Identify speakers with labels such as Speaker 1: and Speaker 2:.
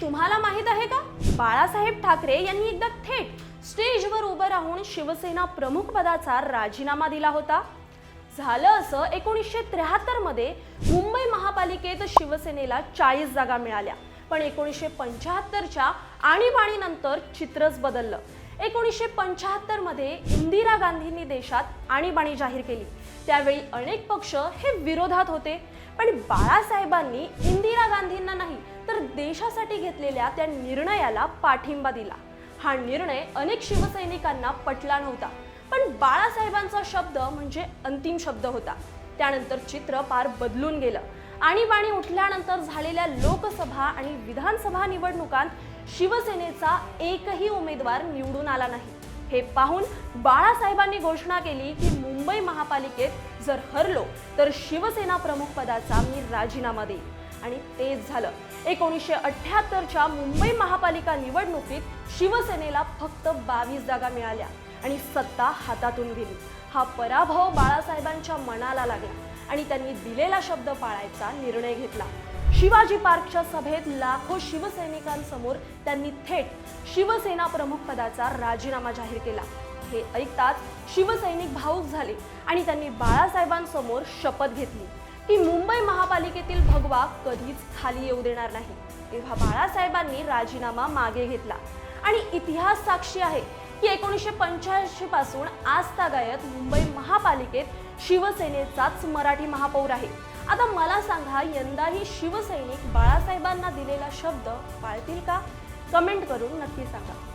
Speaker 1: तुम्हाला माहित आहे का, बाळासाहेब ठाकरे यांनी एकदा थेट स्टेजवर उभं राहून शिवसेना प्रमुख पदाचा राजीनामा दिला होता. झालं असं 1973 मध्ये मुंबई महापालिकेत शिवसेनेला 40 जागा मिळाल्या. पण 1975च्या आणीबाणीनंतर चित्रच बदललं. 1975 मध्ये इंदिरा गांधींनी देशात आणीबाणी जाहीर केली. त्यावेळी अनेक पक्ष हे विरोधात होते, पण बाळासाहेबांनी इंदिरा गांधींना नाही तर देशासाठी घेतलेल्या त्या निर्णयाला पाठिंबा दिला. हा निर्णय अनेक शिवसैनिकांना पटला नव्हता, पण बाळासाहेबांचा शब्द म्हणजे अंतिम शब्द होता. त्यानंतर चित्र पार बदलून गेलं. आणीबाणी उठल्यानंतर झालेल्या लोकसभा आणि विधानसभा निवडणुकांत शिवसेनेचा एकही उमेदवार निवडून आला नाही. हे पाहून बाळासाहेबांनी घोषणा केली की मुंबई महापालिकेत जर हरलो तर शिवसेना प्रमुख पदाचा मी राजीनामा देईन. आणि तेच झालं. 1978च्या मुंबई महापालिका निवडणुकीत शिवसेनेला फक्त 22 जागा मिळाल्या आणि सत्ता हातातून गेली. हा पराभव बाळासाहेबांच्या मनाला लागला आणि त्यांनी दिलेला शब्द पाळायचा निर्णय घेतला. शिवाजी पार्कच्या सभेत लाखो शिवसैनिकांसमोर त्यांनी थेट शिवसेना प्रमुख पदाचा राजीनामा जाहीर केला. हे ऐकताच शिवसैनिक भावुक झाले आणि त्यांनी बाळासाहेबांसमोर शपथ घेतली की मुंबई महापालिकेतील भगवा कधीच खाली येऊ देणार नाही. तेव्हा बाळासाहेबांनी राजीनामा मागे घेतला आणि इतिहास साक्षी आहे की 1985 पासून आजतागायत मुंबई महापालिकेत शिवसेनेचाच मराठी महापौर आहे. आता मला सांगा, यंदाही शिवसैनिक बाळासाहेबांना दिलेला शब्द पाळतील का? कमेंट करून नक्की सांगा.